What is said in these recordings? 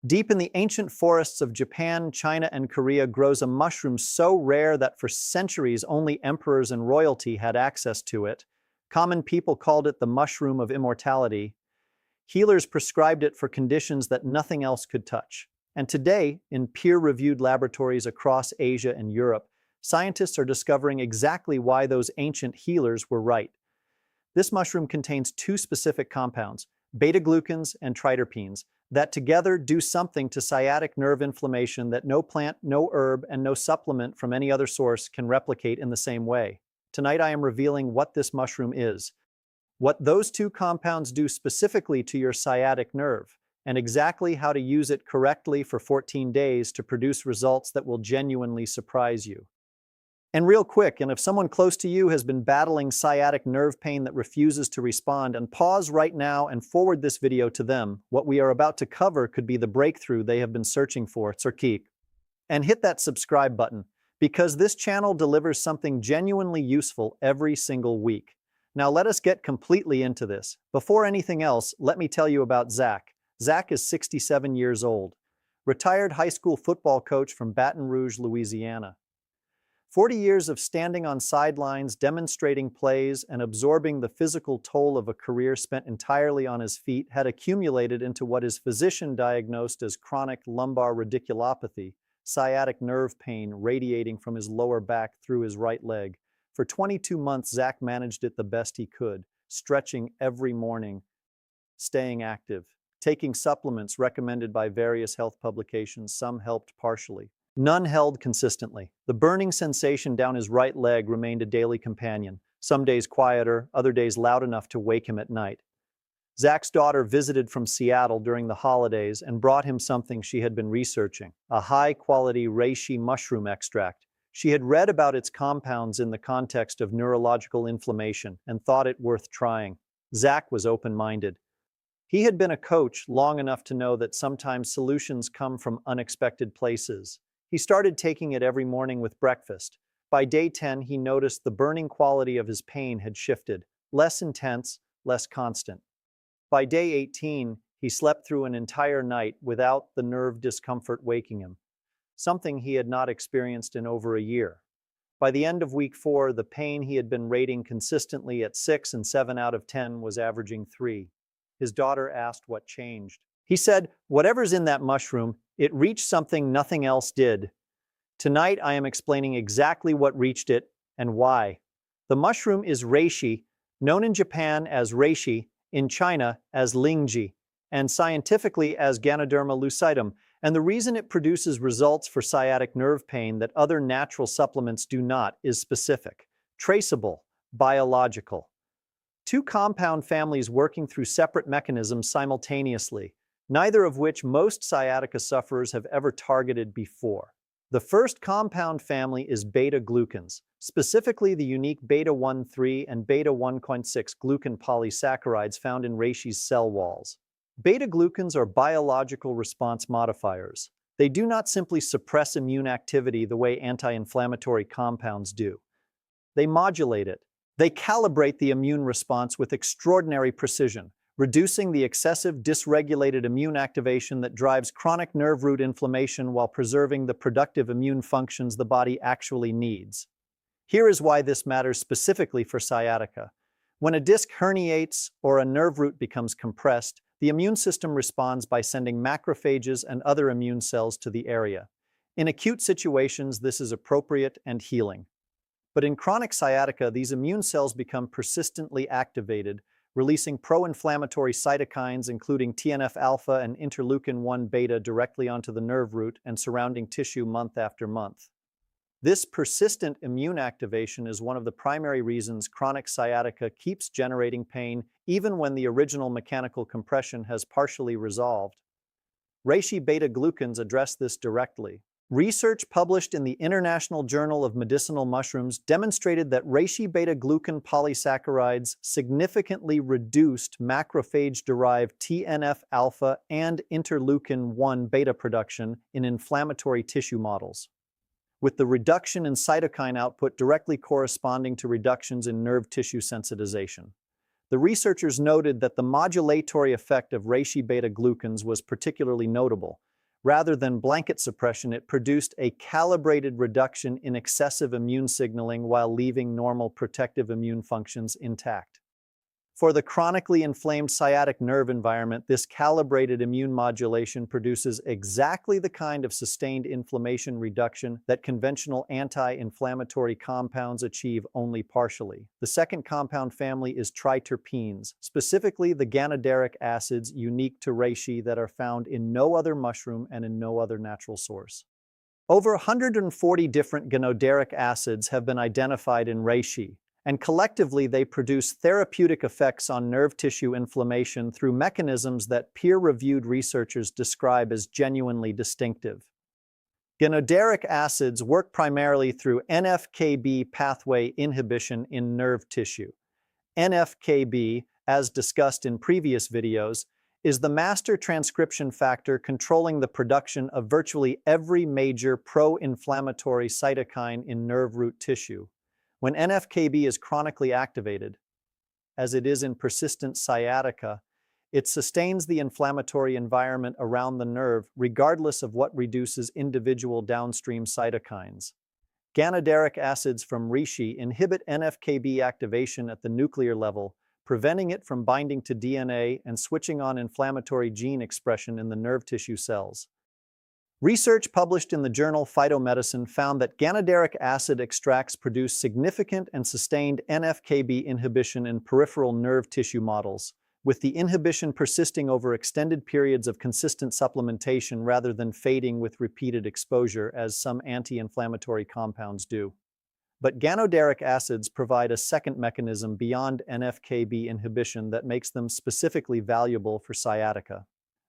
Deep in the ancient forests of Japan, China, and Korea grows a mushroom so rare that for centuries only emperors and royalty had access to it. Common people called it the mushroom of immortality. Healers prescribed it for conditions that nothing else could touch. And today, in peer-reviewed laboratories across Asia and Europe, scientists are discovering exactly why those ancient healers were right. This mushroom contains two specific compounds, beta-glucans and triterpenes, that together do something to sciatic nerve inflammation that no plant, no herb, and no supplement from any other source can replicate in the same way. Tonight I am revealing what this mushroom is, what those two compounds do specifically to your sciatic nerve, and exactly how to use it correctly for 14 days to produce results that will genuinely surprise you. And real quick, and if someone close to you has been battling sciatic nerve pain that refuses to respond, and pause right now and forward this video to them, what we are about to cover could be the breakthrough they have been searching for. And hit that subscribe button, because this channel delivers something genuinely useful every single week. Now let us get completely into this. Before anything else, let me tell you about Zach. Zach is 67 years old, retired high school football coach from Baton Rouge, Louisiana. 40 years of standing on sidelines, demonstrating plays, and absorbing the physical toll of a career spent entirely on his feet had accumulated into what his physician diagnosed as chronic lumbar radiculopathy, sciatic nerve pain radiating from his lower back through his right leg. For 22 months, Zach managed it the best he could, stretching every morning, staying active, taking supplements recommended by various health publications. Some helped partially. None held consistently. The burning sensation down his right leg remained a daily companion, some days quieter, other days loud enough to wake him at night. Zach's daughter visited from Seattle during the holidays and brought him something she had been researching, a high-quality reishi mushroom extract. She had read about its compounds in the context of neurological inflammation and thought it worth trying. Zach was open-minded. He had been a coach long enough to know that sometimes solutions come from unexpected places. He started taking it every morning with breakfast. By day 10, he noticed the burning quality of his pain had shifted, less intense, less constant. By day 18, he slept through an entire night without the nerve discomfort waking him, something he had not experienced in over a year. By the end of week 4, the pain he had been rating consistently at 6 and 7 out of 10 was averaging 3. His daughter asked what changed. He said, "Whatever's in that mushroom, it reached something nothing else did." Tonight, I am explaining exactly what reached it and why. The mushroom is reishi, known in Japan as reishi, in China as lingji, and scientifically as Ganoderma lucidum. And the reason it produces results for sciatic nerve pain that other natural supplements do not is specific, traceable, biological. Two compound families working through separate mechanisms simultaneously, neither of which most sciatica sufferers have ever targeted before. The first compound family is beta-glucans, specifically the unique beta-1,3 and beta-1.6 glucan polysaccharides found in reishi's cell walls. Beta-glucans are biological response modifiers. They do not simply suppress immune activity the way anti-inflammatory compounds do. They modulate it. They calibrate the immune response with extraordinary precision, reducing the excessive dysregulated immune activation that drives chronic nerve root inflammation while preserving the productive immune functions the body actually needs. Here is why this matters specifically for sciatica. When a disc herniates or a nerve root becomes compressed, the immune system responds by sending macrophages and other immune cells to the area. In acute situations, this is appropriate and healing. But in chronic sciatica, these immune cells become persistently activated, releasing pro-inflammatory cytokines including TNF-alpha and interleukin-1 beta directly onto the nerve root and surrounding tissue month after month. This persistent immune activation is one of the primary reasons chronic sciatica keeps generating pain even when the original mechanical compression has partially resolved. Reishi beta-glucans address this directly. Research published in the International Journal of Medicinal Mushrooms demonstrated that reishi beta-glucan polysaccharides significantly reduced macrophage-derived TNF-alpha and interleukin-1 beta production in inflammatory tissue models, with the reduction in cytokine output directly corresponding to reductions in nerve tissue sensitization. The researchers noted that the modulatory effect of reishi beta-glucans was particularly notable, Rather than blanket suppression, it produced a calibrated reduction in excessive immune signaling while leaving normal protective immune functions intact. For the chronically inflamed sciatic nerve environment, this calibrated immune modulation produces exactly the kind of sustained inflammation reduction that conventional anti-inflammatory compounds achieve only partially. The second compound family is triterpenes, specifically the ganoderic acids unique to reishi that are found in no other mushroom and in no other natural source. Over 140 different ganoderic acids have been identified in reishi, and collectively they produce therapeutic effects on nerve tissue inflammation through mechanisms that peer-reviewed researchers describe as genuinely distinctive. Ganoderic acids work primarily through NF-κB pathway inhibition in nerve tissue. NF-κB, as discussed in previous videos, is the master transcription factor controlling the production of virtually every major pro-inflammatory cytokine in nerve root tissue. When NF-κB is chronically activated, as it is in persistent sciatica, it sustains the inflammatory environment around the nerve regardless of what reduces individual downstream cytokines. Ganoderic acids from reishi inhibit NF-κB activation at the nuclear level, preventing it from binding to DNA and switching on inflammatory gene expression in the nerve tissue cells. Research published in the journal Phytomedicine found that ganoderic acid extracts produce significant and sustained NF-κB inhibition in peripheral nerve tissue models, with the inhibition persisting over extended periods of consistent supplementation rather than fading with repeated exposure as some anti-inflammatory compounds do. But ganoderic acids provide a second mechanism beyond NF-κB inhibition that makes them specifically valuable for sciatica.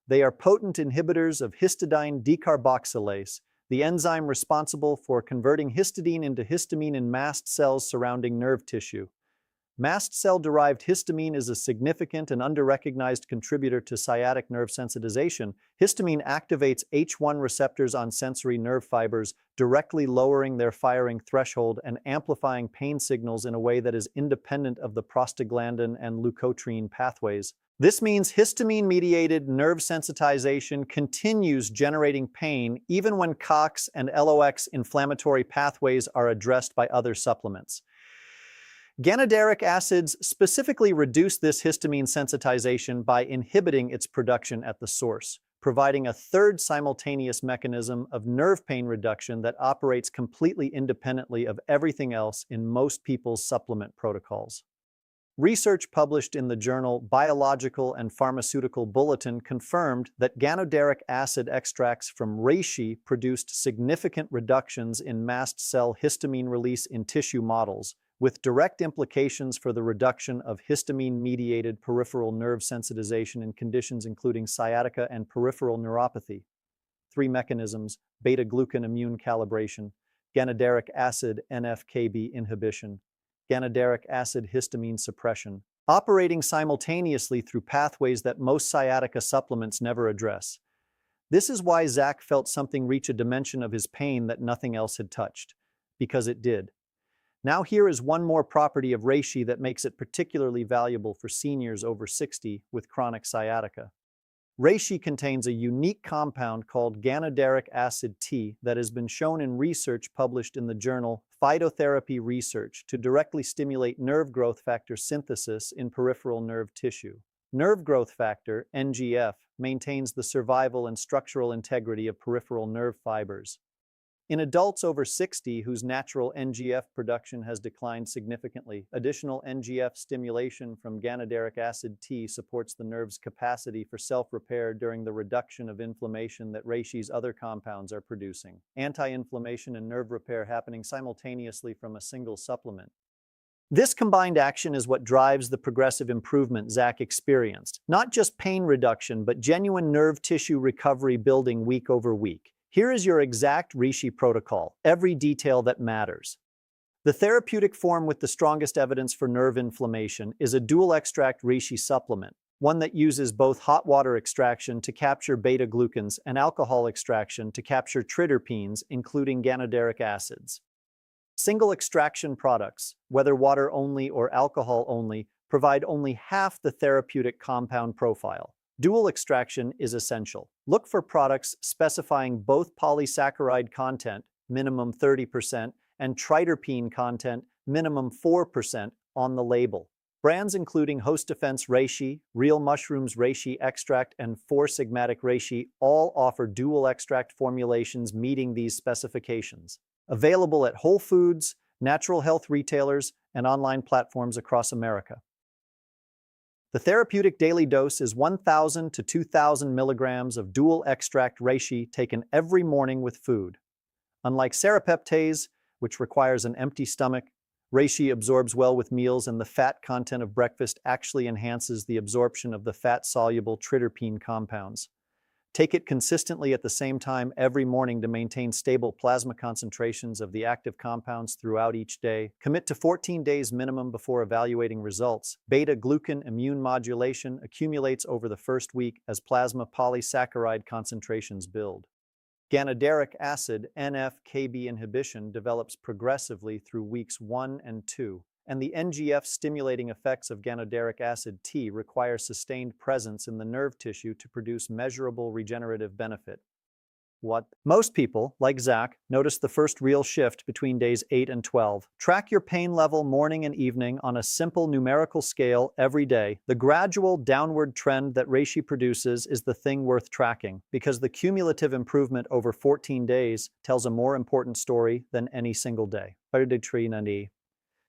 They are potent inhibitors of histidine decarboxylase, the enzyme responsible for converting histidine into histamine in mast cells surrounding nerve tissue. Mast cell-derived histamine is a significant and under-recognized contributor to sciatic nerve sensitization. Histamine activates H1 receptors on sensory nerve fibers, directly lowering their firing threshold and amplifying pain signals in a way that is independent of the prostaglandin and leukotriene pathways. This means histamine-mediated nerve sensitization continues generating pain even when COX and LOX inflammatory pathways are addressed by other supplements. Ganoderic acids specifically reduce this histamine sensitization by inhibiting its production at the source, providing a third simultaneous mechanism of nerve pain reduction that operates completely independently of everything else in most people's supplement protocols. Research published in the journal Biological and Pharmaceutical Bulletin confirmed that ganoderic acid extracts from reishi produced significant reductions in mast cell histamine release in tissue models, with direct implications for the reduction of histamine-mediated peripheral nerve sensitization in conditions including sciatica and peripheral neuropathy. 3 mechanisms: beta-glucan immune calibration, ganoderic acid NF-κB inhibition, ganoderic acid histamine suppression, operating simultaneously through pathways that most sciatica supplements never address. This is why Zach felt something reach a dimension of his pain that nothing else had touched, because it did. Now here is one more property of reishi that makes it particularly valuable for seniors over 60 with chronic sciatica. Reishi contains a unique compound called ganoderic acid T that has been shown in research published in the journal Phytotherapy Research to directly stimulate nerve growth factor synthesis in peripheral nerve tissue. Nerve growth factor, NGF, maintains the survival and structural integrity of peripheral nerve fibers. In adults over 60 whose natural NGF production has declined significantly, additional NGF stimulation from ganoderic acid T supports the nerve's capacity for self-repair during the reduction of inflammation that reishi's other compounds are producing. Anti-inflammation and nerve repair happening simultaneously from a single supplement. This combined action is what drives the progressive improvement Zach experienced. Not just pain reduction, but genuine nerve tissue recovery building week over week. Here is your exact reishi protocol, every detail that matters. The therapeutic form with the strongest evidence for nerve inflammation is a dual extract reishi supplement, one that uses both hot water extraction to capture beta-glucans and alcohol extraction to capture triterpenes, including ganoderic acids. Single extraction products, whether water only or alcohol only, provide only half the therapeutic compound profile. Dual extraction is essential. Look for products specifying both polysaccharide content, minimum 30%, and triterpene content, minimum 4%, on the label. Brands including Host Defense reishi, Real Mushrooms reishi extract, and 4-Sigmatic reishi all offer dual extract formulations meeting these specifications. Available at Whole Foods, natural health retailers, and online platforms across America. The therapeutic daily dose is 1,000 to 2,000 milligrams of dual extract reishi taken every morning with food. Unlike serapeptase, which requires an empty stomach, reishi absorbs well with meals, and the fat content of breakfast actually enhances the absorption of the fat-soluble triterpene compounds. Take it consistently at the same time every morning to maintain stable plasma concentrations of the active compounds throughout each day. Commit to 14 days minimum before evaluating results. Beta-glucan immune modulation accumulates over the first week as plasma polysaccharide concentrations build. Ganoderic acid NF-kB inhibition develops progressively through weeks 1 and 2, and the NGF-stimulating effects of ganoderic acid T require sustained presence in the nerve tissue to produce measurable regenerative benefit. Most people, like Zach, notice the first real shift between days 8 and 12. Track your pain level morning and evening on a simple numerical scale every day. The gradual downward trend that reishi produces is the thing worth tracking, because the cumulative improvement over 14 days tells a more important story than any single day.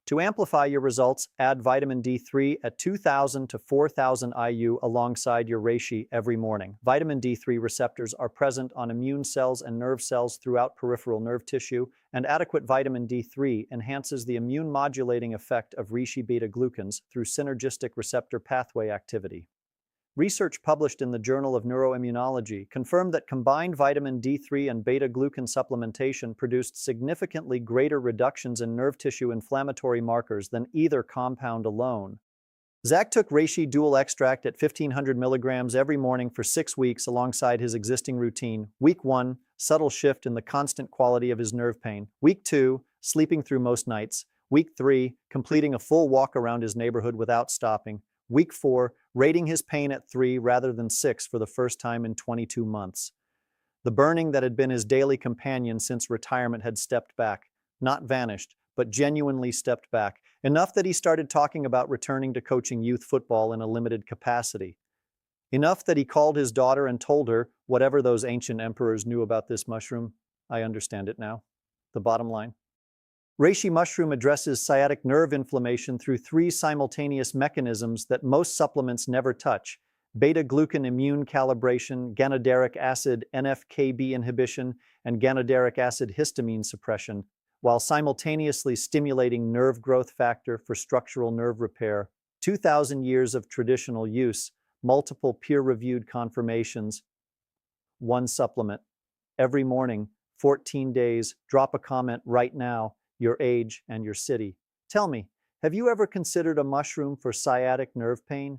To amplify your results, add vitamin D3 at 2,000 to 4,000 IU alongside your reishi every morning. Vitamin D3 receptors are present on immune cells and nerve cells throughout peripheral nerve tissue, and adequate vitamin D3 enhances the immune-modulating effect of reishi beta-glucans through synergistic receptor pathway activity. Research published in the Journal of Neuroimmunology confirmed that combined vitamin D3 and beta-glucan supplementation produced significantly greater reductions in nerve tissue inflammatory markers than either compound alone. Zach took reishi dual extract at 1,500 milligrams every morning for 6 weeks alongside his existing routine. Week 1, subtle shift in the constant quality of his nerve pain. Week 2, sleeping through most nights. Week 3, completing a full walk around his neighborhood without stopping. Week 4, rating his pain at 3 rather than 6 for the first time in 22 months. The burning that had been his daily companion since retirement had stepped back, not vanished, but genuinely stepped back, enough that he started talking about returning to coaching youth football in a limited capacity. Enough that he called his daughter and told her, whatever those ancient emperors knew about this mushroom, I understand it now. The bottom line. Reishi mushroom addresses sciatic nerve inflammation through 3 simultaneous mechanisms that most supplements never touch: beta-glucan immune calibration, ganoderic acid NF-kB inhibition, and ganoderic acid histamine suppression, while simultaneously stimulating nerve growth factor for structural nerve repair. 2,000 years of traditional use, multiple peer-reviewed confirmations, 1 supplement. Every morning, 14 days, drop a comment right now, your age, and your city. Tell me, have you ever considered a mushroom for sciatic nerve pain?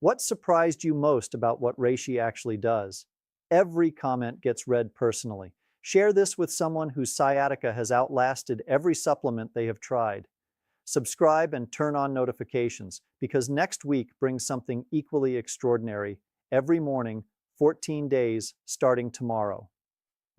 What surprised you most about what reishi actually does? Every comment gets read personally. Share this with someone whose sciatica has outlasted every supplement they have tried. Subscribe and turn on notifications, because next week brings something equally extraordinary. Every morning, 14 days, starting tomorrow.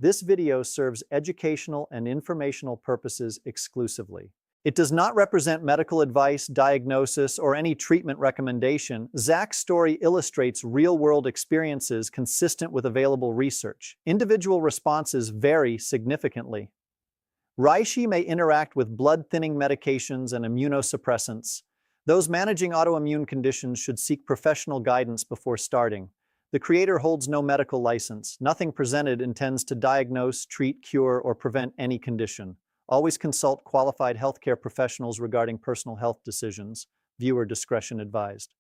This video serves educational and informational purposes exclusively. It does not represent medical advice, diagnosis, or any treatment recommendation. Zach's story illustrates real-world experiences consistent with available research. Individual responses vary significantly. Reishi may interact with blood-thinning medications and immunosuppressants. Those managing autoimmune conditions should seek professional guidance before starting. The creator holds no medical license. Nothing presented intends to diagnose, treat, cure, or prevent any condition. Always consult qualified healthcare professionals regarding personal health decisions. Viewer discretion advised.